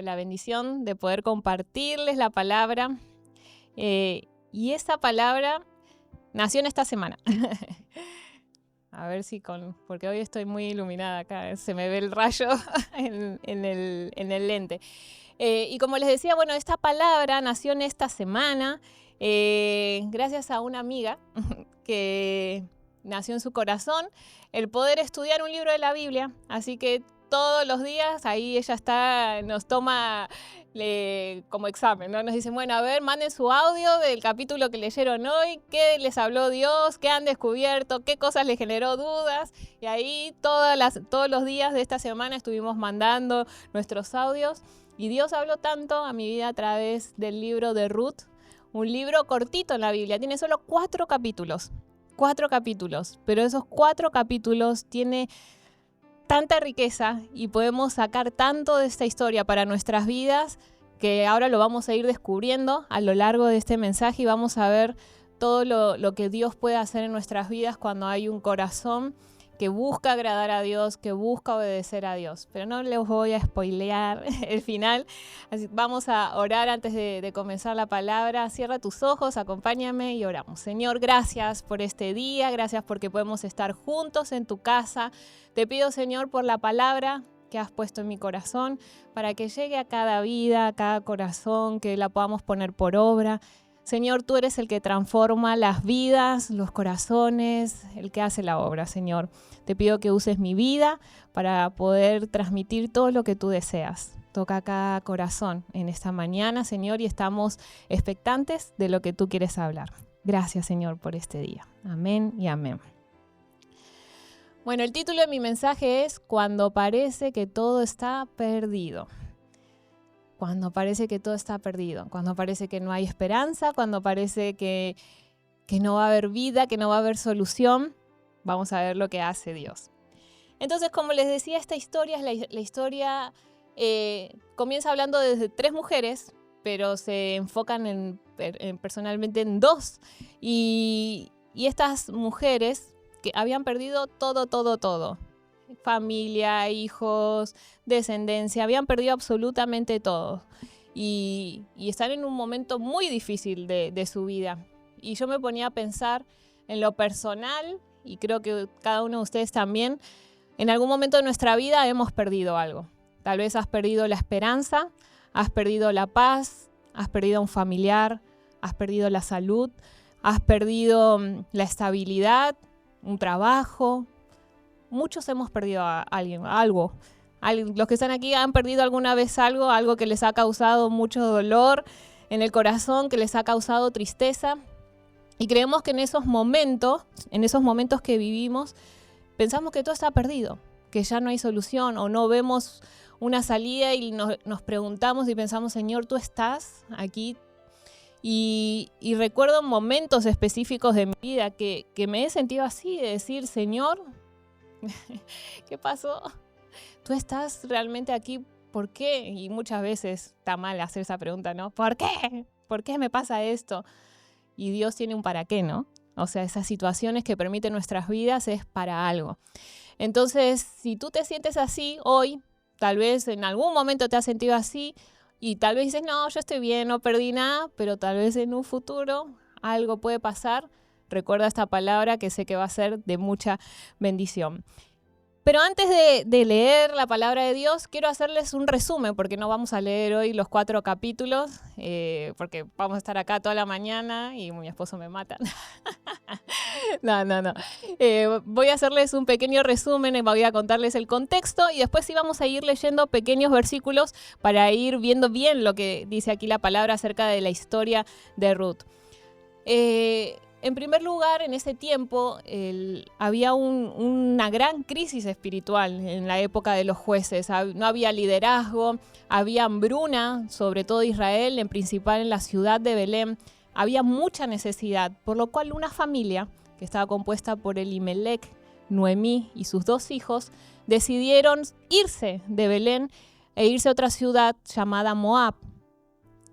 la bendición de poder compartirles la palabra. Y esa palabra nació en esta semana. A ver si porque hoy estoy muy iluminada acá, se me ve el rayo en el lente. Y como les decía, bueno, esta palabra nació en esta semana gracias a una amiga que nació en su corazón el poder estudiar un libro de la Biblia. Así que todos los días ahí ella nos toma como examen, ¿no? Nos dicen, bueno, a ver, manden su audio del capítulo que leyeron hoy, qué les habló Dios, qué han descubierto, qué cosas les generó dudas. Y ahí todos los días de esta semana estuvimos mandando nuestros audios. Y Dios habló tanto a mi vida a través del libro de Ruth, un libro cortito en la Biblia, tiene solo 4 capítulos. 4 capítulos, pero esos 4 capítulos tiene tanta riqueza y podemos sacar tanto de esta historia para nuestras vidas que ahora lo vamos a ir descubriendo a lo largo de este mensaje y vamos a ver todo lo que Dios puede hacer en nuestras vidas cuando hay un corazón que busca agradar a Dios, que busca obedecer a Dios. Pero no les voy a spoilear el final. Así, vamos a orar antes de comenzar la palabra. Cierra tus ojos, acompáñame y oramos. Señor, gracias por este día, gracias porque podemos estar juntos en tu casa. Te pido, Señor, por la palabra que has puesto en mi corazón, para que llegue a cada vida, a cada corazón, que la podamos poner por obra. Señor, tú eres el que transforma las vidas, los corazones, el que hace la obra, Señor. Te pido que uses mi vida para poder transmitir todo lo que tú deseas. Toca cada corazón en esta mañana, Señor, y estamos expectantes de lo que tú quieres hablar. Gracias, Señor, por este día. Amén y amén. Bueno, el título de mi mensaje es Cuando parece que todo está perdido. Cuando parece que todo está perdido, cuando parece que no hay esperanza, cuando parece que no va a haber vida, que no va a haber solución, vamos a ver lo que hace Dios. Entonces, como les decía, esta historia es la historia, comienza hablando desde 3 mujeres, pero se enfocan personalmente en 2. Y estas mujeres que habían perdido todo. Familia, hijos, descendencia, habían perdido absolutamente todo y están en un momento muy difícil de su vida. Y yo me ponía a pensar en lo personal, y creo que cada uno de ustedes también, en algún momento de nuestra vida hemos perdido algo. Tal vez has perdido la esperanza, has perdido la paz, has perdido a un familiar, has perdido la salud, has perdido la estabilidad, un trabajo. Muchos hemos perdido a alguien, algo. Los que están aquí han perdido alguna vez algo que les ha causado mucho dolor en el corazón, que les ha causado tristeza. Y creemos que en esos momentos que vivimos, pensamos que todo está perdido, que ya no hay solución o no vemos una salida y nos preguntamos y pensamos, Señor, ¿tú estás aquí? Y recuerdo momentos específicos de mi vida que me he sentido así, de decir, Señor, ¿qué pasó? ¿Tú estás realmente aquí? ¿Por qué? Y muchas veces está mal hacer esa pregunta, ¿no? ¿Por qué? ¿Por qué me pasa esto? Y Dios tiene un para qué, ¿no? O sea, esas situaciones que permiten nuestras vidas es para algo. Entonces, si tú te sientes así hoy, tal vez en algún momento te has sentido así y tal vez dices, no, yo estoy bien, no perdí nada, pero tal vez en un futuro algo puede pasar. Recuerda esta palabra que sé que va a ser de mucha bendición. Pero antes de leer la palabra de Dios, quiero hacerles un resumen, porque no vamos a leer hoy los 4 capítulos, porque vamos a estar acá toda la mañana y mi esposo me mata. No. Voy a hacerles un pequeño resumen, voy a contarles el contexto y después sí vamos a ir leyendo pequeños versículos para ir viendo bien lo que dice aquí la palabra acerca de la historia de Ruth. En primer lugar, en ese tiempo había una gran crisis espiritual en la época de los jueces. No había liderazgo, había hambruna, sobre todo Israel, en principal en la ciudad de Belén. Había mucha necesidad, por lo cual una familia que estaba compuesta por Elimelech, Noemí y sus 2 hijos decidieron irse de Belén e irse a otra ciudad llamada Moab.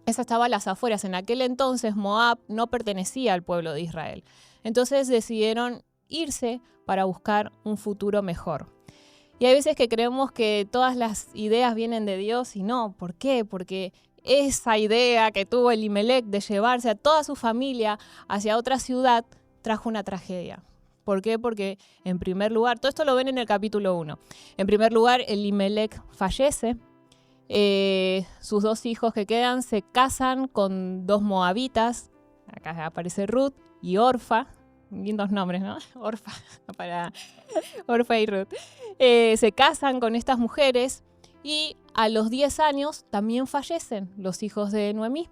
Esa estaba a las afueras. En aquel entonces Moab no pertenecía al pueblo de Israel. Entonces decidieron irse para buscar un futuro mejor. Y hay veces que creemos que todas las ideas vienen de Dios y no. ¿Por qué? Porque esa idea que tuvo Elimelec de llevarse a toda su familia hacia otra ciudad trajo una tragedia. ¿Por qué? Porque en primer lugar, todo esto lo ven en el capítulo 1. En primer lugar, Elimelec fallece. Sus 2 hijos que quedan se casan con 2 moabitas. Acá aparece Ruth y Orfa. Lindos nombres, ¿no? Orfa y Ruth. Se casan con estas mujeres y a los 10 años también fallecen los hijos de Noemí.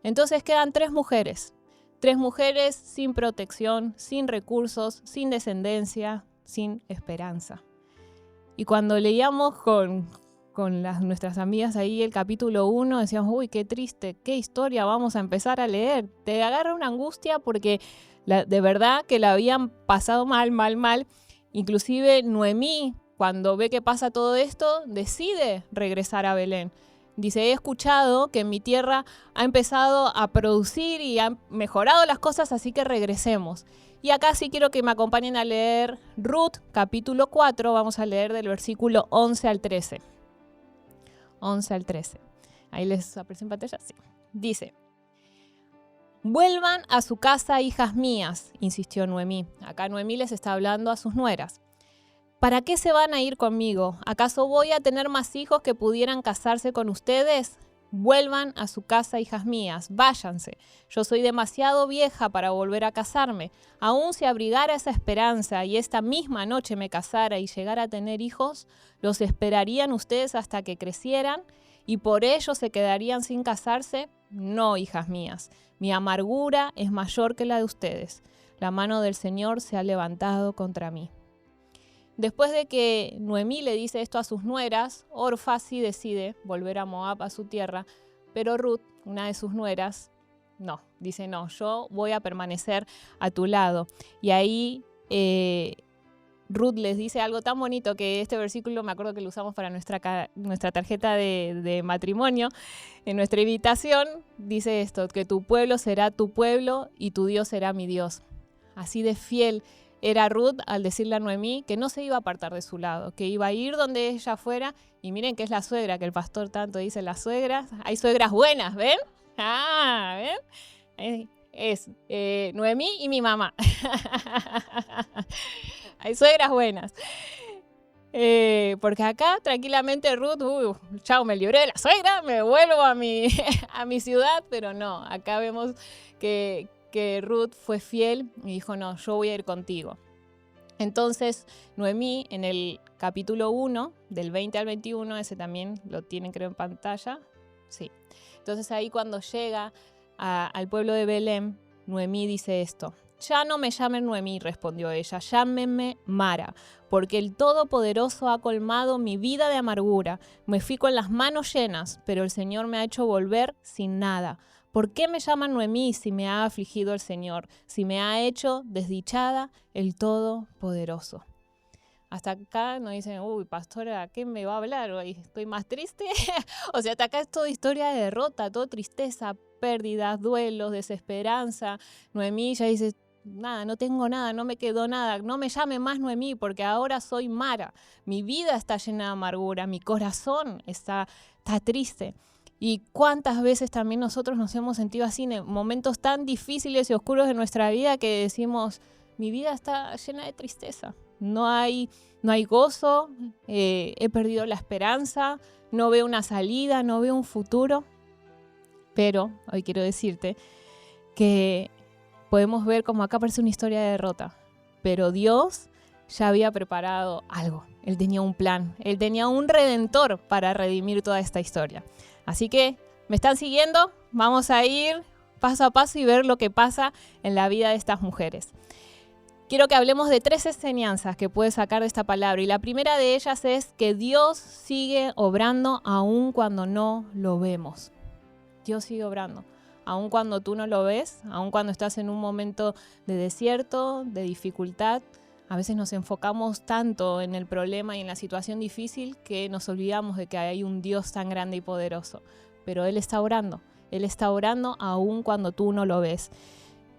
Entonces quedan 3 mujeres. 3 mujeres sin protección, sin recursos, sin descendencia, sin esperanza. Y cuando leíamos con nuestras amigas ahí el capítulo 1, decíamos, uy, qué triste, qué historia vamos a empezar a leer. Te agarra una angustia porque de verdad que la habían pasado mal. Inclusive Noemí, cuando ve que pasa todo esto, decide regresar a Belén. Dice, he escuchado que en mi tierra ha empezado a producir y han mejorado las cosas, así que regresemos. Y acá sí quiero que me acompañen a leer Ruth, capítulo 4, vamos a leer del versículo 11 al 13. 11 al 13. Ahí les aparece en pantalla, sí. Dice, vuelvan a su casa, hijas mías, insistió Noemí. Acá Noemí les está hablando a sus nueras. ¿Para qué se van a ir conmigo? ¿Acaso voy a tener más hijos que pudieran casarse con ustedes? Vuelvan a su casa, hijas mías, váyanse. Yo soy demasiado vieja para volver a casarme. Aún si abrigara esa esperanza y esta misma noche me casara y llegara a tener hijos, ¿los esperarían ustedes hasta que crecieran y por ello se quedarían sin casarse? No, hijas mías, mi amargura es mayor que la de ustedes. La mano del Señor se ha levantado contra mí. Después de que Noemí le dice esto a sus nueras, Orfa sí decide volver a Moab, a su tierra, pero Ruth, una de sus nueras, no, dice no, yo voy a permanecer a tu lado. Y ahí Ruth les dice algo tan bonito que este versículo me acuerdo que lo usamos para nuestra tarjeta de matrimonio, en nuestra invitación, dice esto, que tu pueblo será tu pueblo y tu Dios será mi Dios. Así de fiel era Ruth al decirle a Noemí que no se iba a apartar de su lado, que iba a ir donde ella fuera. Y miren que es la suegra, que el pastor tanto dice, las suegras. Hay suegras buenas, ¿ven? ¿Ven? Es Noemí y mi mamá. Hay suegras buenas. Porque acá tranquilamente Ruth, chao, me libré de la suegra, me vuelvo a mi ciudad. Pero no, acá vemos que Ruth fue fiel y dijo, no, yo voy a ir contigo. Entonces, Noemí, en el capítulo 1, del 20 al 21, ese también lo tienen creo en pantalla, sí. Entonces ahí cuando llega al pueblo de Belén, Noemí dice esto, ya no me llamen Noemí, respondió ella, llámenme Mara, porque el Todopoderoso ha colmado mi vida de amargura. Me fui con las manos llenas, pero el Señor me ha hecho volver sin nada. ¿Por qué me llaman Noemí si me ha afligido el Señor, si me ha hecho desdichada el Todopoderoso? Hasta acá nos dicen, uy, pastora, ¿qué me va a hablar hoy? ¿Estoy más triste? O sea, hasta acá es toda historia de derrota, toda tristeza, pérdidas, duelos, desesperanza. Noemí ya dice, nada, no tengo nada, no me quedó nada, no me llame más Noemí porque ahora soy Mara. Mi vida está llena de amargura, mi corazón está triste. Y cuántas veces también nosotros nos hemos sentido así en momentos tan difíciles y oscuros de nuestra vida que decimos, mi vida está llena de tristeza, no hay gozo, he perdido la esperanza, no veo una salida, no veo un futuro. Pero hoy quiero decirte que podemos ver como acá aparece una historia de derrota, pero Dios ya había preparado algo, Él tenía un plan, Él tenía un redentor para redimir toda esta historia. Así que, ¿me están siguiendo? Vamos a ir paso a paso y ver lo que pasa en la vida de estas mujeres. Quiero que hablemos de 3 enseñanzas que puedes sacar de esta palabra. Y la primera de ellas es que Dios sigue obrando aun cuando no lo vemos. Dios sigue obrando. Aun cuando tú no lo ves, aun cuando estás en un momento de desierto, de dificultad. A veces nos enfocamos tanto en el problema y en la situación difícil que nos olvidamos de que hay un Dios tan grande y poderoso. Pero Él está orando aun cuando tú no lo ves.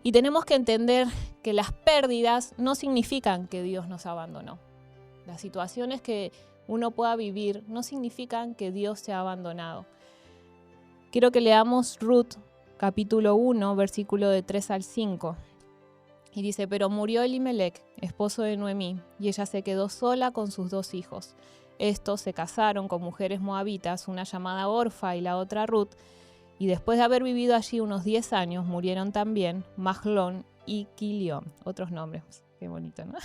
Y tenemos que entender que las pérdidas no significan que Dios nos abandonó. Las situaciones que uno pueda vivir no significan que Dios te ha abandonado. Quiero que leamos Ruth, capítulo 1, versículo de 3 al 5. Y dice, pero murió Elimelec, esposo de Noemí, y ella se quedó sola con sus 2 hijos. Estos se casaron con mujeres moabitas, una llamada Orfa y la otra Ruth, y después de haber vivido allí unos 10 años, murieron también Mahlón y Quilión. Otros nombres, qué bonito, ¿no?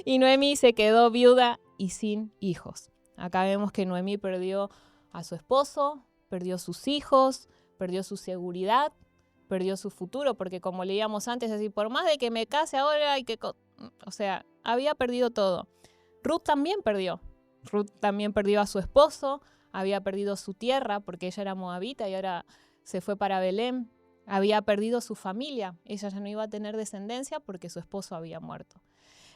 Y Noemí se quedó viuda y sin hijos. Acá vemos que Noemí perdió a su esposo, perdió sus hijos, perdió su seguridad, perdió su futuro, porque como leíamos antes, así, por más de que me case ahora, había perdido todo. Ruth también perdió. Ruth también perdió a su esposo, había perdido su tierra, porque ella era moabita y ahora se fue para Belén. Había perdido su familia, ella ya no iba a tener descendencia porque su esposo había muerto.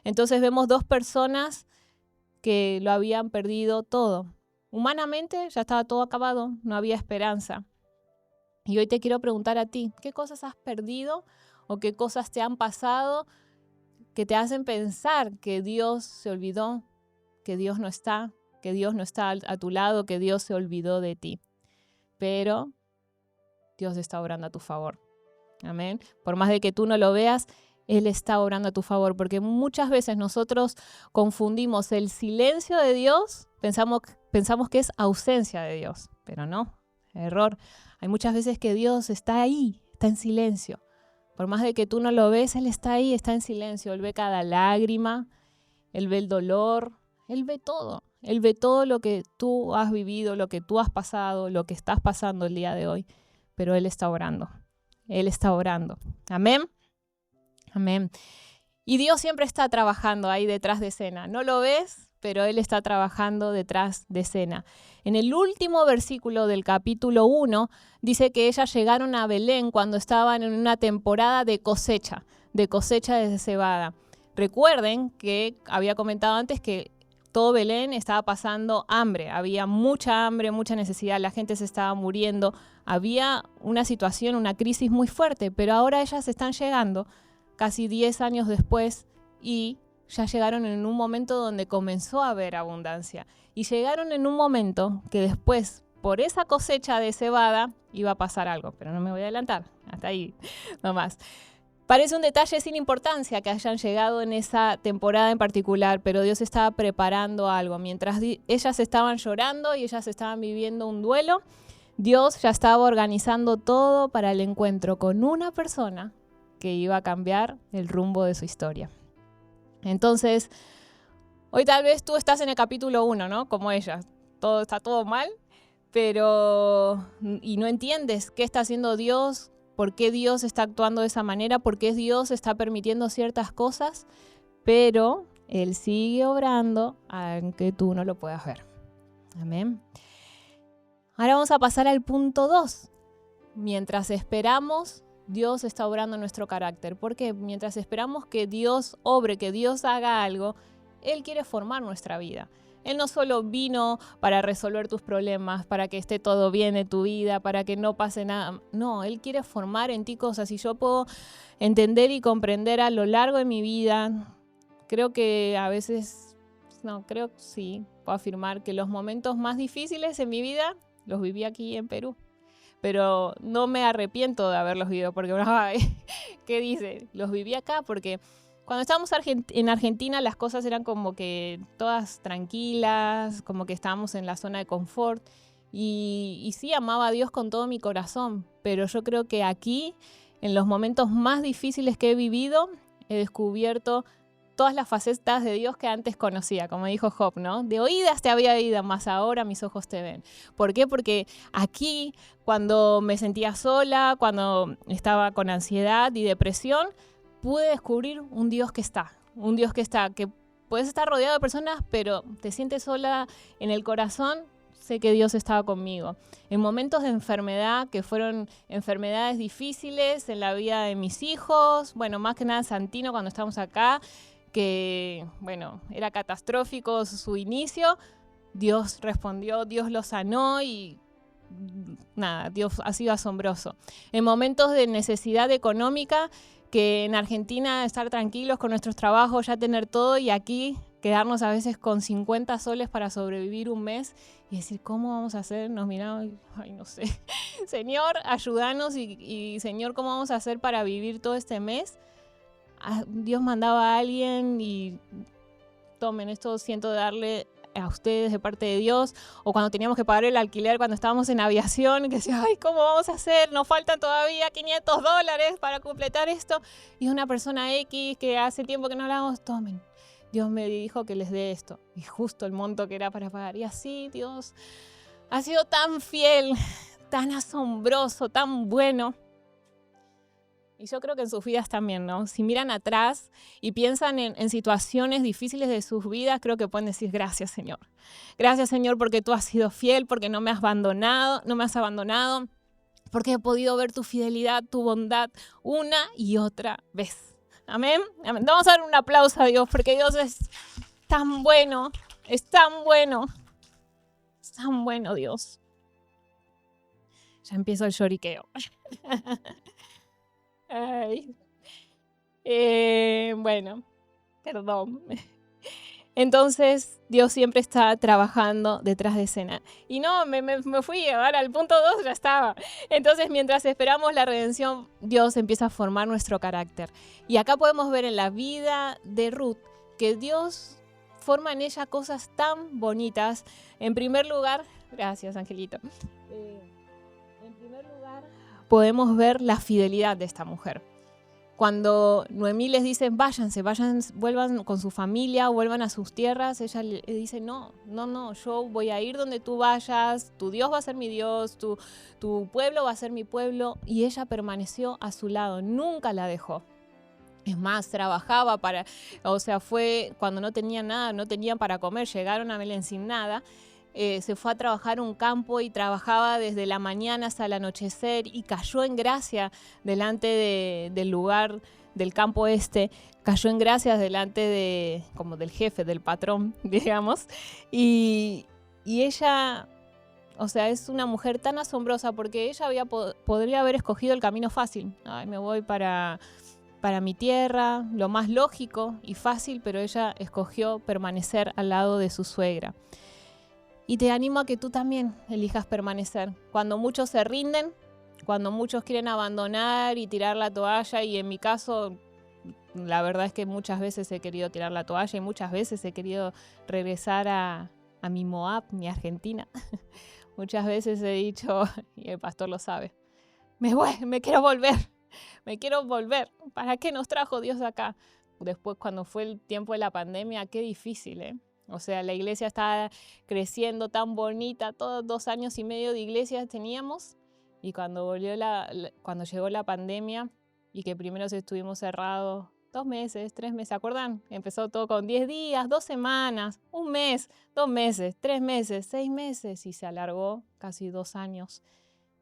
Entonces vemos 2 personas que lo habían perdido todo. Humanamente ya estaba todo acabado, no había esperanza. Y hoy te quiero preguntar a ti, ¿qué cosas has perdido o qué cosas te han pasado que te hacen pensar que Dios se olvidó, que Dios no está a tu lado, que Dios se olvidó de ti? Pero Dios está obrando a tu favor. Amén. Por más de que tú no lo veas, Él está obrando a tu favor, porque muchas veces nosotros confundimos el silencio de Dios, pensamos que es ausencia de Dios, pero no, error. Hay muchas veces que Dios está ahí, está en silencio. Por más de que tú no lo ves, Él está ahí, está en silencio. Él ve cada lágrima, Él ve el dolor, Él ve todo. Él ve todo lo que tú has vivido, lo que tú has pasado, lo que estás pasando el día de hoy. Pero Él está orando. Él está orando. Amén. Amén. Y Dios siempre está trabajando ahí detrás de escena. No lo ves, pero Él está trabajando detrás de escena. En el último versículo del capítulo 1 dice que ellas llegaron a Belén cuando estaban en una temporada de cosecha de cebada. Recuerden que había comentado antes que todo Belén estaba pasando hambre. Había mucha hambre, mucha necesidad, la gente se estaba muriendo. Había una situación, una crisis muy fuerte, pero ahora ellas están llegando casi 10 años después y ya llegaron en un momento donde comenzó a haber abundancia. Y llegaron en un momento que después, por esa cosecha de cebada, iba a pasar algo. Pero no me voy a adelantar, hasta ahí nomás. Parece un detalle sin importancia que hayan llegado en esa temporada en particular, pero Dios estaba preparando algo. Mientras ellas estaban llorando y ellas estaban viviendo un duelo, Dios ya estaba organizando todo para el encuentro con una persona que iba a cambiar el rumbo de su historia. Entonces, hoy tal vez tú estás en el capítulo 1, ¿no? Como ella. Está todo mal, y no entiendes qué está haciendo Dios, por qué Dios está actuando de esa manera, por qué Dios está permitiendo ciertas cosas, pero Él sigue obrando aunque tú no lo puedas ver. Amén. Ahora vamos a pasar al punto 2. Mientras esperamos, Dios está obrando nuestro carácter. Porque mientras esperamos que Dios obre, que Dios haga algo, Él quiere formar nuestra vida. Él no solo vino para resolver tus problemas, para que esté todo bien en tu vida, para que no pase nada. No, Él quiere formar en ti cosas. Y yo puedo entender y comprender a lo largo de mi vida. Creo que a veces, sí, puedo afirmar que los momentos más difíciles en mi vida los viví aquí en Perú. Pero no me arrepiento de haberlos vivido, porque ¿qué dice? Los viví acá porque cuando estábamos en Argentina las cosas eran como que todas tranquilas, como que estábamos en la zona de confort. Y sí, amaba a Dios con todo mi corazón, pero yo creo que aquí, en los momentos más difíciles que he vivido, he descubierto todas las facetas de Dios que antes conocía, como dijo Job, ¿no? De oídas te había oído, mas ahora mis ojos te ven. ¿Por qué? Porque aquí, cuando me sentía sola, cuando estaba con ansiedad y depresión, pude descubrir un Dios que está, que puedes estar rodeado de personas, pero te sientes sola en el corazón, sé que Dios estaba conmigo. En momentos de enfermedad, que fueron enfermedades difíciles en la vida de mis hijos, bueno, más que nada Santino cuando estábamos acá, que, bueno, era catastrófico su inicio, Dios respondió, Dios lo sanó y nada, Dios ha sido asombroso. En momentos de necesidad económica, que en Argentina estar tranquilos con nuestros trabajos, ya tener todo, y aquí quedarnos a veces con 50 soles para sobrevivir un mes y decir, ¿cómo vamos a hacer? Nos miramos, ay, no sé. Señor, ayúdanos y Señor, ¿cómo vamos a hacer para vivir todo este mes? Dios mandaba a alguien y tomen, esto siento darle a ustedes de parte de Dios, o cuando teníamos que pagar el alquiler cuando estábamos en aviación, que decía, ay, ¿cómo vamos a hacer? Nos faltan todavía $500 para completar esto. Y una persona X que hace tiempo que no hablamos, tomen. Dios me dijo que les dé esto. Y justo el monto que era para pagar. Y así Dios ha sido tan fiel, tan asombroso, tan bueno. Y yo creo que en sus vidas también, ¿no? Si miran atrás y piensan en situaciones difíciles de sus vidas, creo que pueden decir, gracias, Señor. Gracias, Señor, porque tú has sido fiel, porque no me has abandonado, porque he podido ver tu fidelidad, tu bondad una y otra vez. Amén. Amén. Vamos a dar un aplauso a Dios, porque Dios es tan bueno, es tan bueno, es tan bueno Dios. Ya empiezo el lloriqueo. Ay. Bueno, perdón. Entonces, Dios siempre está trabajando detrás de escena. Y no, me fui, ahora al punto 2 ya estaba. Entonces, mientras esperamos la redención, Dios empieza a formar nuestro carácter. Y acá podemos ver en la vida de Ruth que Dios forma en ella cosas tan bonitas. En primer lugar, gracias, Angelito. En primer lugar, podemos ver la fidelidad de esta mujer. Cuando Noemí les dice, váyanse, vuelvan con su familia, vuelvan a sus tierras, ella le dice, no, yo voy a ir donde tú vayas, tu Dios va a ser mi Dios, tu pueblo va a ser mi pueblo. Y ella permaneció a su lado, nunca la dejó. Es más, trabajaba fue cuando no tenían nada, no tenían para comer, llegaron a Belén sin nada. Se fue a trabajar a un campo y trabajaba desde la mañana hasta el anochecer y cayó en gracia delante del lugar del campo cayó en gracia delante como del jefe, del patrón, digamos, y ella, es una mujer tan asombrosa porque ella podría haber escogido el camino fácil. Ay, me voy para mi tierra, lo más lógico y fácil, pero ella escogió permanecer al lado de su suegra. Y te animo a que tú también elijas permanecer. Cuando muchos se rinden, cuando muchos quieren abandonar y tirar la toalla, y en mi caso, la verdad es que muchas veces he querido tirar la toalla y muchas veces he querido regresar a mi Moab, mi Argentina. Muchas veces he dicho, y el pastor lo sabe, me quiero volver. ¿Para qué nos trajo Dios acá? Después, cuando fue el tiempo de la pandemia, qué difícil, ¿eh? La iglesia estaba creciendo tan bonita, todos 2 años y medio de iglesia teníamos, y cuando llegó la pandemia y que primero estuvimos cerrados 2 meses, 3 meses, ¿se acuerdan? Empezó todo con 10 días, 2 semanas, 1 mes, 2 meses, 3 meses, 6 meses, y se alargó casi 2 años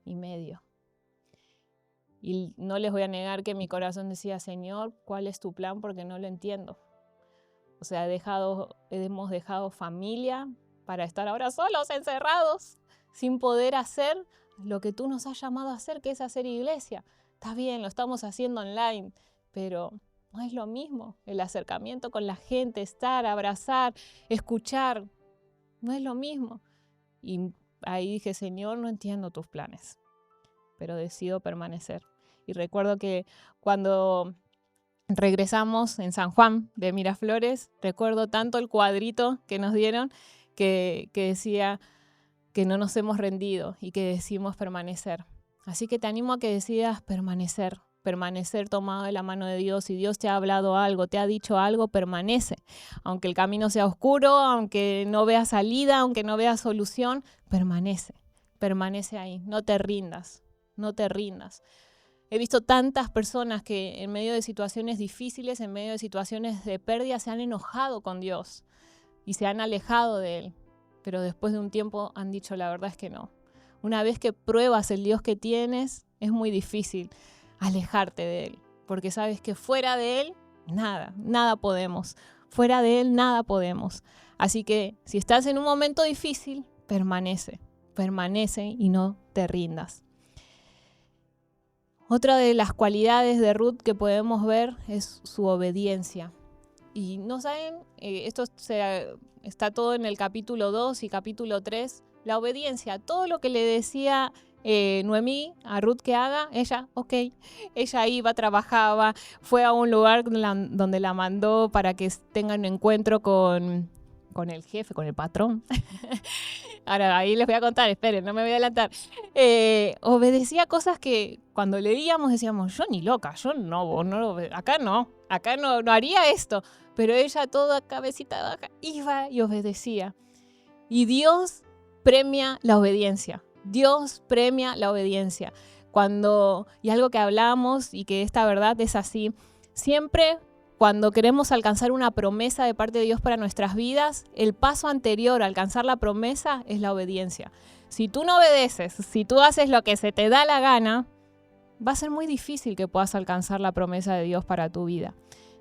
y medio. Y no les voy a negar que mi corazón decía, Señor, ¿cuál es tu plan? Porque no lo entiendo. Hemos dejado familia para estar ahora solos, encerrados, sin poder hacer lo que tú nos has llamado a hacer, que es hacer iglesia. Está bien, lo estamos haciendo online, pero no es lo mismo. El acercamiento con la gente, estar, abrazar, escuchar, no es lo mismo. Y ahí dije, Señor, no entiendo tus planes, pero decido permanecer. Y recuerdo que cuando regresamos en San Juan de Miraflores, recuerdo tanto el cuadrito que nos dieron que decía que no nos hemos rendido y que decidimos permanecer. Así que te animo a que decidas permanecer tomado de la mano de Dios. Si Dios te ha hablado algo, te ha dicho algo, permanece. Aunque el camino sea oscuro, aunque no veas salida, aunque no veas solución, permanece ahí, no te rindas. He visto tantas personas que en medio de situaciones difíciles, en medio de situaciones de pérdida, se han enojado con Dios y se han alejado de Él. Pero después de un tiempo han dicho, la verdad es que no. Una vez que pruebas el Dios que tienes, es muy difícil alejarte de Él. Porque sabes que fuera de Él, nada podemos. Fuera de Él, nada podemos. Así que si estás en un momento difícil, permanece y no te rindas. Otra de las cualidades de Ruth que podemos ver es su obediencia. Y no saben, está todo en el capítulo 2 y capítulo 3, la obediencia, todo lo que le decía Noemí a Ruth que haga, ella, ok, ella iba, trabajaba, fue a un lugar donde la mandó para que tenga un encuentro con el jefe, con el patrón. Ahora, ahí les voy a contar, esperen, no me voy a adelantar. Obedecía cosas que cuando leíamos decíamos, yo ni loca, yo acá no haría esto. Pero ella toda cabecita baja iba y obedecía. Y Dios premia la obediencia. Dios premia la obediencia. Y algo que hablamos y que esta verdad es así, siempre cuando queremos alcanzar una promesa de parte de Dios para nuestras vidas, el paso anterior a alcanzar la promesa es la obediencia. Si tú no obedeces, si tú haces lo que se te da la gana, va a ser muy difícil que puedas alcanzar la promesa de Dios para tu vida.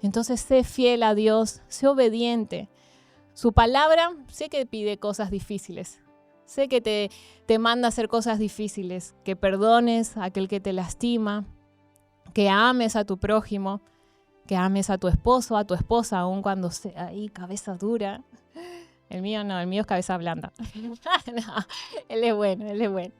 Entonces, sé fiel a Dios, sé obediente. Su palabra, sé que pide cosas difíciles. Sé que te manda a hacer cosas difíciles, que perdones a aquel que te lastima, que ames a tu prójimo, que ames a tu esposo, a tu esposa, aun cuando sea ahí cabeza dura. El mío no, el mío es cabeza blanda. No, él es bueno.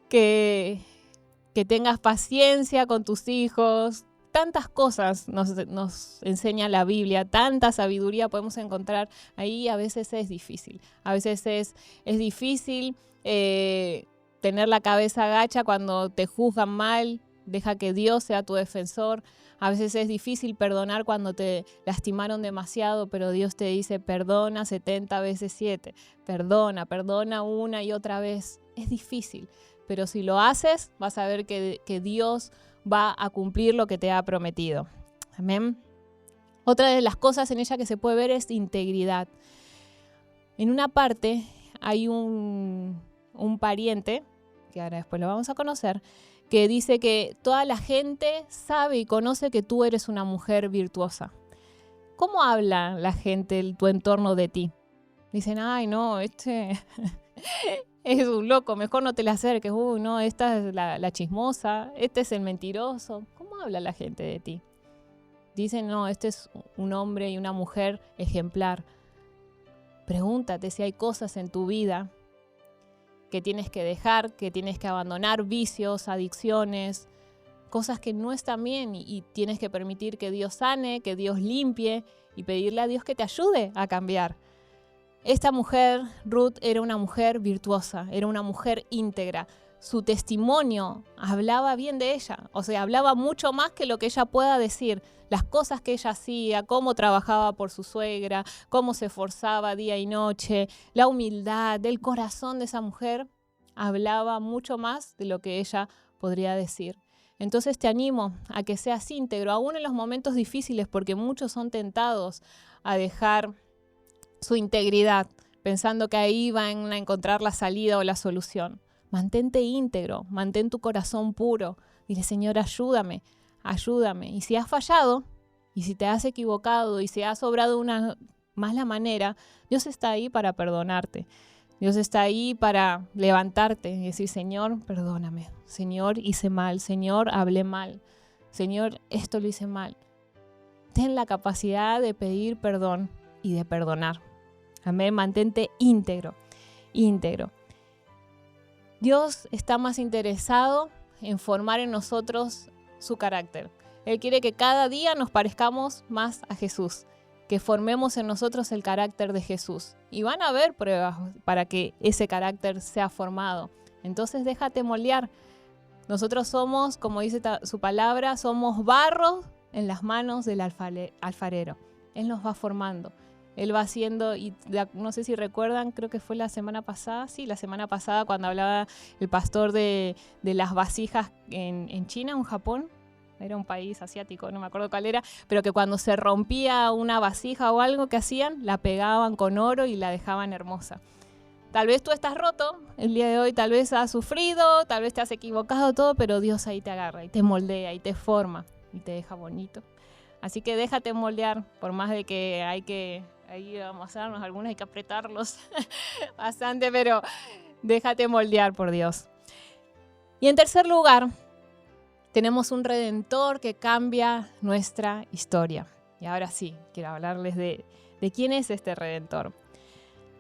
Que tengas paciencia con tus hijos. Tantas cosas nos enseña la Biblia, tanta sabiduría podemos encontrar ahí. A veces es difícil. A veces es difícil tener la cabeza gacha cuando te juzgan mal. Deja que Dios sea tu defensor. A veces es difícil perdonar cuando te lastimaron demasiado, pero Dios te dice perdona 70 veces 7. Perdona una y otra vez. Es difícil, pero si lo haces vas a ver que Dios va a cumplir lo que te ha prometido. Amén. Otra de las cosas en ella que se puede ver es integridad. En una parte hay un pariente, que ahora después lo vamos a conocer, que dice que toda la gente sabe y conoce que tú eres una mujer virtuosa. ¿Cómo habla la gente, tu entorno de ti? Dicen, ay no, este es un loco, mejor no te le acerques. Uy, no, esta es la chismosa, este es el mentiroso. ¿Cómo habla la gente de ti? Dicen, no, este es un hombre y una mujer ejemplar. Pregúntate si hay cosas en tu vida que tienes que dejar, que tienes que abandonar, vicios, adicciones, cosas que no están bien y tienes que permitir que Dios sane, que Dios limpie y pedirle a Dios que te ayude a cambiar. Esta mujer, Ruth, era una mujer virtuosa, era una mujer íntegra. Su testimonio hablaba bien de ella, o sea, hablaba mucho más que lo que ella pueda decir. Las cosas que ella hacía, cómo trabajaba por su suegra, cómo se esforzaba día y noche, la humildad del corazón de esa mujer, hablaba mucho más de lo que ella podría decir. Entonces te animo a que seas íntegro, aún en los momentos difíciles, porque muchos son tentados a dejar su integridad, pensando que ahí van a encontrar la salida o la solución. Mantente íntegro, mantén tu corazón puro. Dile, Señor, ayúdame. Y si has fallado, y si te has equivocado, y si has obrado de una mala manera, Dios está ahí para perdonarte. Dios está ahí para levantarte y decir, Señor, perdóname. Señor, hice mal. Señor, hablé mal. Señor, esto lo hice mal. Ten la capacidad de pedir perdón y de perdonar. Amén. Mantente íntegro. Dios está más interesado en formar en nosotros su carácter. Él quiere que cada día nos parezcamos más a Jesús, que formemos en nosotros el carácter de Jesús. Y van a haber pruebas para que ese carácter sea formado. Entonces déjate moldear. Nosotros somos, como dice su palabra, somos barro en las manos del alfarero. Él nos va formando. Él va haciendo, y no sé si recuerdan, creo que fue la semana pasada, cuando hablaba el pastor de las vasijas en China o en Japón. Era un país asiático, no me acuerdo cuál era, pero que cuando se rompía una vasija o algo que hacían, la pegaban con oro y la dejaban hermosa. Tal vez tú estás roto el día de hoy, tal vez has sufrido, tal vez te has equivocado todo, pero Dios ahí te agarra y te moldea y te forma y te deja bonito. Así que déjate moldear, por más de que ahí vamos a darnos algunos, hay que apretarlos bastante, pero déjate moldear por Dios. Y en tercer lugar, Tenemos un Redentor que cambia nuestra historia. Y ahora sí, quiero hablarles de quién es este Redentor.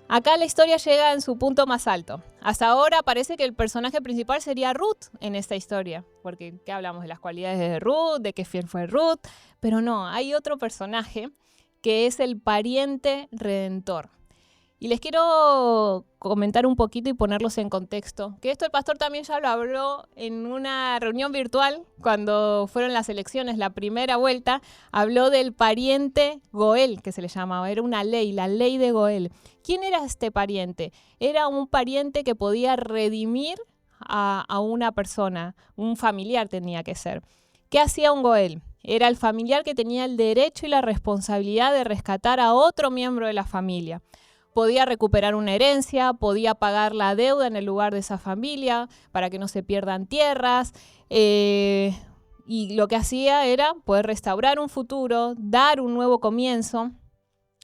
Acá la historia llega en su punto más alto. Hasta ahora parece que el personaje principal sería Ruth en esta historia, porque ¿qué hablamos? De las cualidades de Ruth, de qué fiel fue Ruth, pero no, hay otro personaje que es el pariente redentor. Y les quiero comentar un poquito y ponerlos en contexto, que esto el pastor también ya lo habló en una reunión virtual cuando fueron las elecciones, la primera vuelta, habló del pariente Goel, que se le llamaba, era una ley, la ley de Goel. ¿Quién era este pariente? Era un pariente que podía redimir a una persona, un familiar tenía que ser. ¿Qué hacía un Goel? Era el familiar que tenía el derecho y la responsabilidad de rescatar a otro miembro de la familia. Podía recuperar una herencia, podía pagar la deuda en el lugar de esa familia para que no se pierdan tierras. Y lo que hacía era poder restaurar un futuro, dar un nuevo comienzo.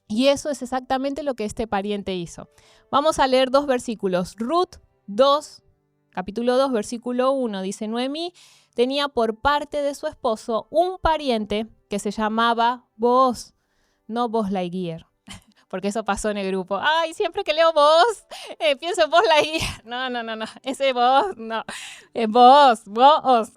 Y eso es exactamente lo que este pariente hizo. Vamos a leer 2 versículos. Ruth 2, capítulo 2, versículo 1, dice: Noemí tenía por parte de su esposo un pariente que se llamaba Booz, no Buzz Lightyear. Porque eso pasó en el grupo. Ay, siempre que leo Booz, pienso en Buzz Lightyear. No. Ese Booz, no. Booz.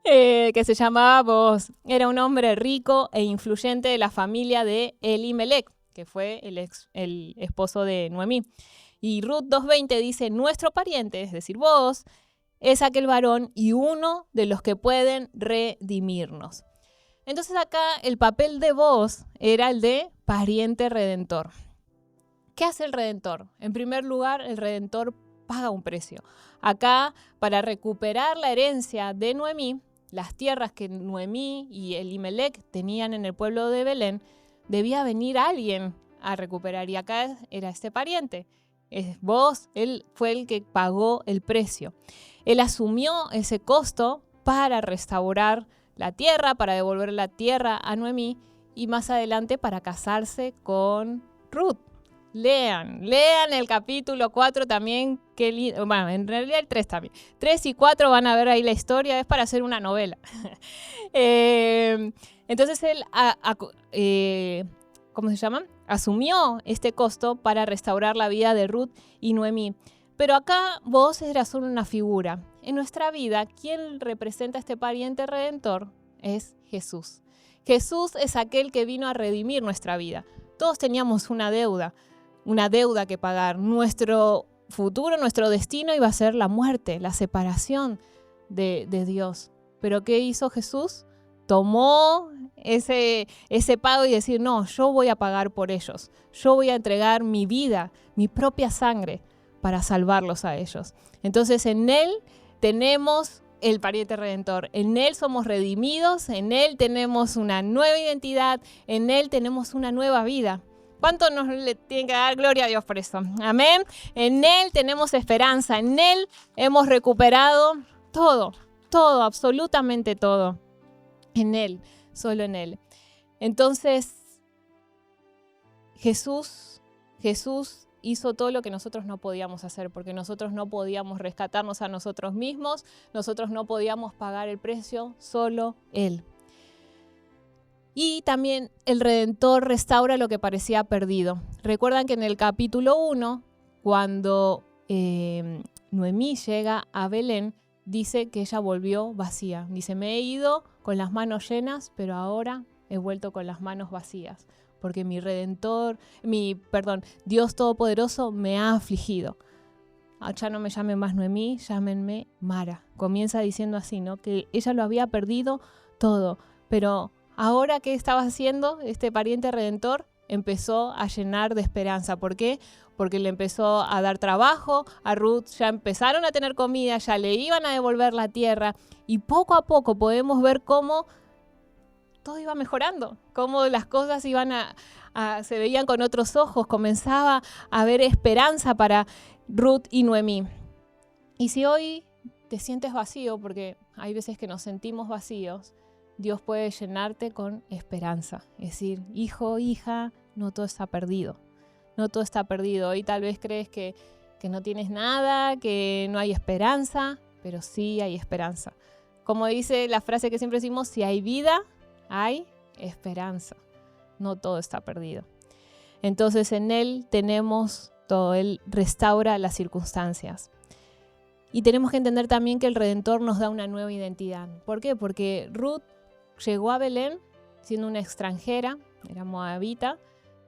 Que se llamaba Booz. Era un hombre rico e influyente de la familia de Elimelech, que fue el esposo de Noemí. Y Ruth 2:20 dice: nuestro pariente, es decir, Booz, es aquel varón y uno de los que pueden redimirnos. Entonces acá el papel de Booz era el de pariente redentor. ¿Qué hace el redentor? En primer lugar, el redentor paga un precio. Acá, para recuperar la herencia de Noemí, las tierras que Noemí y Elimelech tenían en el pueblo de Belén, debía venir alguien a recuperar. Y acá era este pariente. Booz, él fue el que pagó el precio. Él asumió ese costo para restaurar la tierra, para devolver la tierra a Noemí y más adelante para casarse con Ruth. Lean el capítulo 4 también, bueno, en realidad el 3 también. 3 y 4 van a ver ahí la historia, es para hacer una novela. Entonces él, ¿cómo se llama? Asumió este costo para restaurar la vida de Ruth y Noemí. Pero acá Booz era solo una figura. En nuestra vida, ¿quién representa a este pariente redentor? Es Jesús. Jesús es aquel que vino a redimir nuestra vida. Todos teníamos una deuda que pagar. Nuestro futuro, nuestro destino iba a ser la muerte, la separación de Dios. ¿Pero qué hizo Jesús? Tomó ese pago y decir: no, yo voy a pagar por ellos. Yo voy a entregar mi vida, mi propia sangre, para salvarlos a ellos. Entonces en Él tenemos el pariente redentor. En Él somos redimidos, en Él tenemos una nueva identidad, en Él tenemos una nueva vida. ¿Cuánto nos le tiene que dar gloria a Dios por eso? Amén. En Él tenemos esperanza, en Él hemos recuperado todo, absolutamente todo. En Él, solo en Él. Entonces, Jesús hizo todo lo que nosotros no podíamos hacer, porque nosotros no podíamos rescatarnos a nosotros mismos, nosotros no podíamos pagar el precio, solo Él. Y también el Redentor restaura lo que parecía perdido. Recuerdan que en el capítulo 1, cuando Noemí llega a Belén, dice que ella volvió vacía. Dice: me he ido con las manos llenas, pero ahora he vuelto con las manos vacías, porque Dios Todopoderoso me ha afligido. Ya no me llamen más Noemí, llámenme Mara. Comienza diciendo así, ¿no? Que ella lo había perdido todo, pero ahora, ¿qué estaba haciendo este pariente redentor? Empezó a llenar de esperanza. ¿Por qué? Porque le empezó a dar trabajo a Ruth, ya empezaron a tener comida, ya le iban a devolver la tierra y poco a poco podemos ver cómo todo iba mejorando, cómo las cosas se veían con otros ojos, comenzaba a haber esperanza para Ruth y Noemí. Y si hoy te sientes vacío, porque hay veces que nos sentimos vacíos, Dios puede llenarte con esperanza. Es decir, hijo, hija, no todo está perdido. No todo está perdido. Hoy tal vez crees que no tienes nada, que no hay esperanza, pero sí hay esperanza. como dice la frase que siempre decimos, si hay vida, hay esperanza. No todo está perdido. Entonces en Él tenemos todo, Él restaura las circunstancias. Y tenemos que entender también que el Redentor nos da una nueva identidad. ¿Por qué? Porque Ruth llegó a Belén siendo una extranjera, era moabita,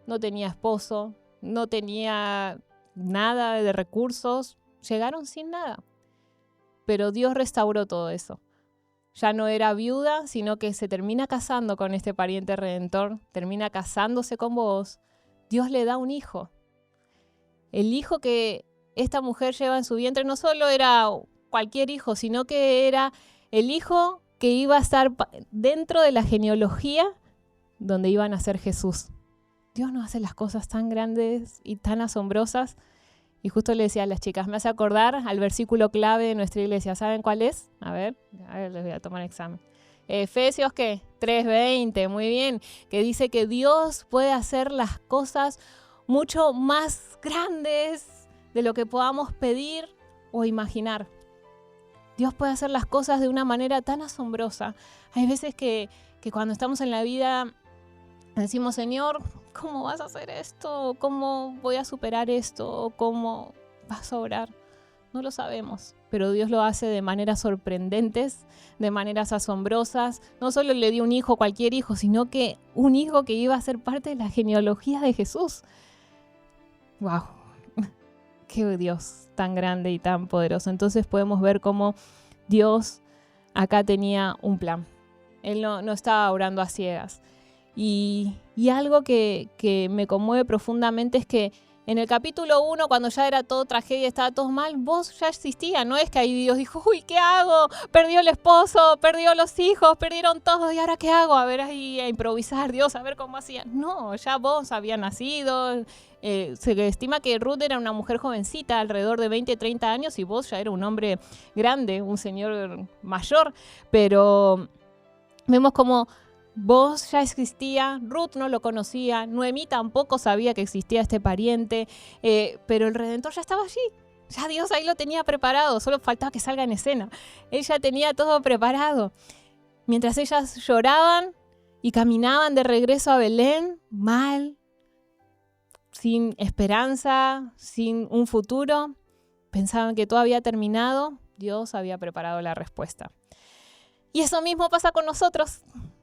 no tenía esposo, no tenía nada de recursos, llegaron sin nada. Pero Dios restauró todo eso. Ya no era viuda, sino que se termina casando con este pariente redentor, termina casándose con vos. Dios le da un hijo. El hijo que esta mujer lleva en su vientre no solo era cualquier hijo, sino que era el hijo que iba a estar dentro de la genealogía donde iba a nacer Jesús. Dios nos hace las cosas tan grandes y tan asombrosas. Y justo le decía a las chicas, me hace acordar al versículo clave de nuestra iglesia. ¿Saben cuál es? A ver, les voy a tomar examen. Efesios, ¿qué? 3:20, muy bien. Que dice que Dios puede hacer las cosas mucho más grandes de lo que podamos pedir o imaginar. Dios puede hacer las cosas de una manera tan asombrosa. Hay veces que cuando estamos en la vida decimos, Señor, ¿cómo vas a hacer esto? ¿Cómo voy a superar esto? ¿Cómo vas a obrar? No lo sabemos, pero Dios lo hace de maneras sorprendentes, de maneras asombrosas. No solo le dio un hijo, cualquier hijo, sino que un hijo que iba a ser parte de la genealogía de Jesús. ¡Wow! ¡Qué Dios tan grande y tan poderoso! Entonces podemos ver cómo Dios acá tenía un plan. Él no estaba orando a ciegas. Y algo que me conmueve profundamente es que en el capítulo 1, cuando ya era todo tragedia, estaba todo mal, vos ya existía. No es que ahí Dios dijo, uy, ¿qué hago? Perdió el esposo, perdió los hijos, perdieron todo, ¿y ahora qué hago? A ver ahí a improvisar, Dios, a ver cómo hacía. No, ya vos había nacido. Se estima que Ruth era una mujer jovencita, alrededor de 20, 30 años, y vos ya era un hombre grande, un señor mayor. Pero vemos como vos ya existía, Ruth no lo conocía, Noemí tampoco sabía que existía este pariente, pero el Redentor ya estaba allí. Ya Dios ahí lo tenía preparado, solo faltaba que salga en escena. Él ya tenía todo preparado. Mientras ellas lloraban y caminaban de regreso a Belén, mal, sin esperanza, sin un futuro, pensaban que todo había terminado, Dios había preparado la respuesta. Y eso mismo pasa con nosotros.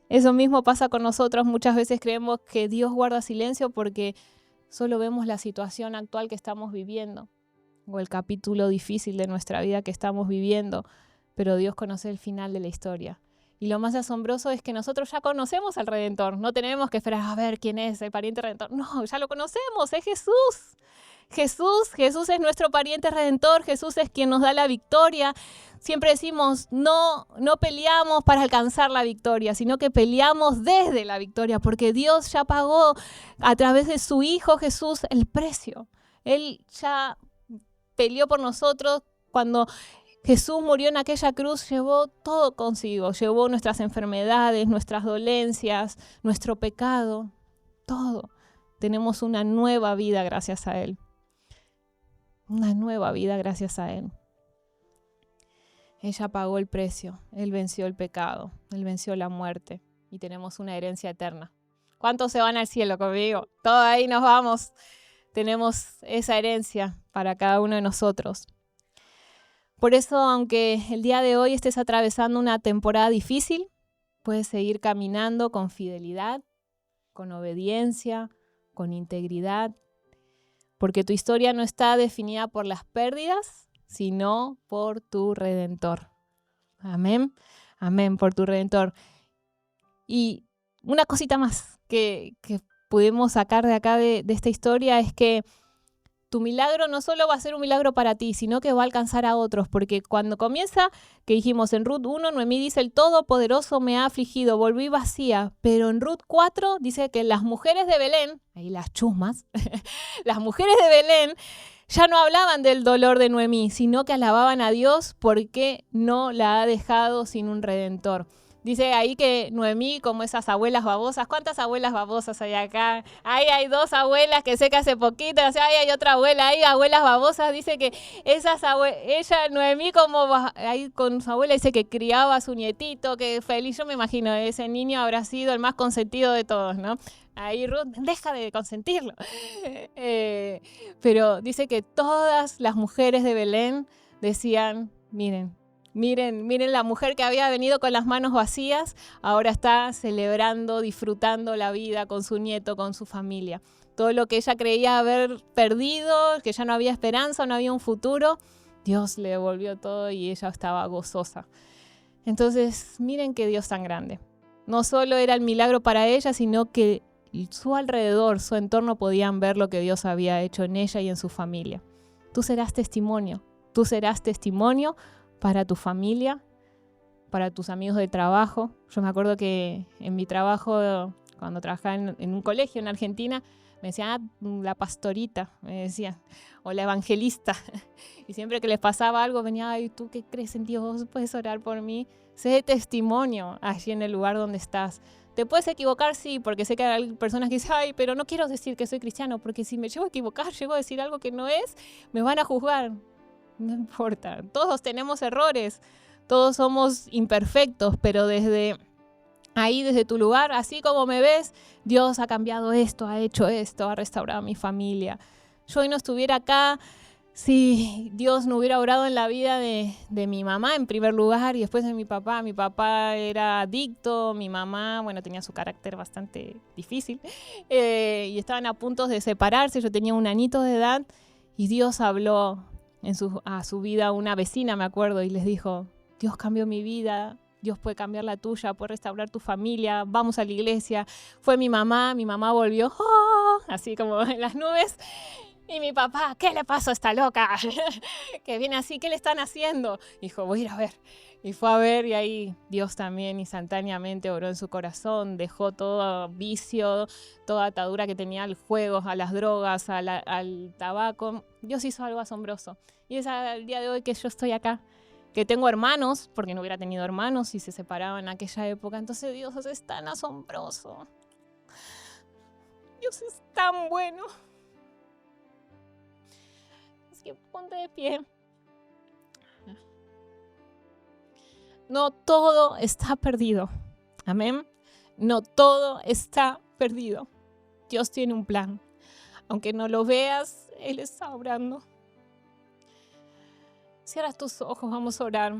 Eso mismo pasa con nosotros. Muchas veces creemos que Dios guarda silencio porque solo vemos la situación actual que estamos viviendo o el capítulo difícil de nuestra vida que estamos viviendo, pero Dios conoce el final de la historia. Y lo más asombroso es que nosotros ya conocemos al Redentor. No tenemos que esperar a ver quién es el pariente Redentor. No, ya lo conocemos, es Jesús. Jesús es nuestro pariente redentor, Jesús es quien nos da la victoria. Siempre decimos, no peleamos para alcanzar la victoria, sino que peleamos desde la victoria, porque Dios ya pagó a través de su Hijo Jesús el precio. Él ya peleó por nosotros. Cuando Jesús murió en aquella cruz, llevó todo consigo, llevó nuestras enfermedades, nuestras dolencias, nuestro pecado, todo. Tenemos una nueva vida gracias a Él. Una nueva vida gracias a Él. Ella pagó el precio, Él venció el pecado, Él venció la muerte y tenemos una herencia eterna. ¿Cuántos se van al cielo conmigo? Todos ahí nos vamos. Tenemos esa herencia para cada uno de nosotros. Por eso, aunque el día de hoy estés atravesando una temporada difícil, puedes seguir caminando con fidelidad, con obediencia, con integridad, porque tu historia no está definida por las pérdidas, sino por tu Redentor. Amén, amén, por tu Redentor. Y una cosita más que pudimos sacar de acá de esta historia es que tu milagro no solo va a ser un milagro para ti, sino que va a alcanzar a otros, porque cuando comienza, que dijimos en Ruth 1, Noemí dice, el Todopoderoso me ha afligido, volví vacía, pero en Ruth 4 dice que las mujeres de Belén, ahí las chusmas, las mujeres de Belén ya no hablaban del dolor de Noemí, sino que alababan a Dios porque no la ha dejado sin un Redentor. Dice ahí que Noemí, como esas abuelas babosas, ¿cuántas abuelas babosas hay acá? Ahí hay 2 abuelas que sé que hace poquito, o sea, ahí hay otra abuela, hay abuelas babosas, dice que ella, Noemí, como ahí con su abuela, dice que criaba a su nietito, que feliz, yo me imagino, ese niño habrá sido el más consentido de todos, ¿no? Ahí Ruth, deja de consentirlo. Pero dice que todas las mujeres de Belén decían, miren la mujer que había venido con las manos vacías, ahora está celebrando, disfrutando la vida con su nieto, con su familia. Todo lo que ella creía haber perdido, que ya no había esperanza, no había un futuro, Dios le devolvió todo y ella estaba gozosa. Entonces, miren qué Dios tan grande. No solo era el milagro para ella, sino que su alrededor, su entorno podían ver lo que Dios había hecho en ella y en su familia. Tú serás testimonio para tu familia, para tus amigos de trabajo. Yo me acuerdo que en mi trabajo, cuando trabajaba en un colegio en Argentina, me decían, la pastorita, me decían, o la evangelista. Y siempre que les pasaba algo, venía, ay, ¿tú qué crees en Dios? ¿Puedes orar por mí? Sé testimonio allí en el lugar donde estás. ¿Te puedes equivocar? Sí, porque sé que hay personas que dicen, ay, pero no quiero decir que soy cristiano, porque si me llego a equivocar, llego a decir algo que no es, me van a juzgar. No importa, todos tenemos errores, todos somos imperfectos, pero desde ahí, desde tu lugar, así como me ves, Dios ha cambiado esto, ha hecho esto, ha restaurado a mi familia. Yo hoy no estuviera acá si Dios no hubiera obrado en la vida de mi mamá en primer lugar y después de mi papá. Mi papá era adicto, mi mamá, bueno, tenía su carácter bastante difícil y estaban a punto de separarse. Yo tenía un añito de edad y Dios habló a su vida, una vecina, me acuerdo, y les dijo, Dios cambió mi vida, Dios puede cambiar la tuya, puede restaurar tu familia, vamos a la iglesia. Fue mi mamá volvió, ¡oh!, así como en las nubes. Y mi papá, ¿qué le pasó a esta loca? Que viene así, ¿qué le están haciendo? Dijo, voy a ir a ver. Y fue a ver y ahí Dios también instantáneamente oró en su corazón, dejó todo vicio, toda atadura que tenía al juego, a las drogas, al tabaco. Dios hizo algo asombroso. Y es el día de hoy que yo estoy acá, que tengo hermanos, porque no hubiera tenido hermanos si se separaban en aquella época. Entonces Dios es tan asombroso. Dios es tan bueno. Así que ponte de pie. No todo está perdido. Amén. No todo está perdido. Dios tiene un plan. Aunque no lo veas, Él está obrando. Cierra tus ojos, vamos a orar.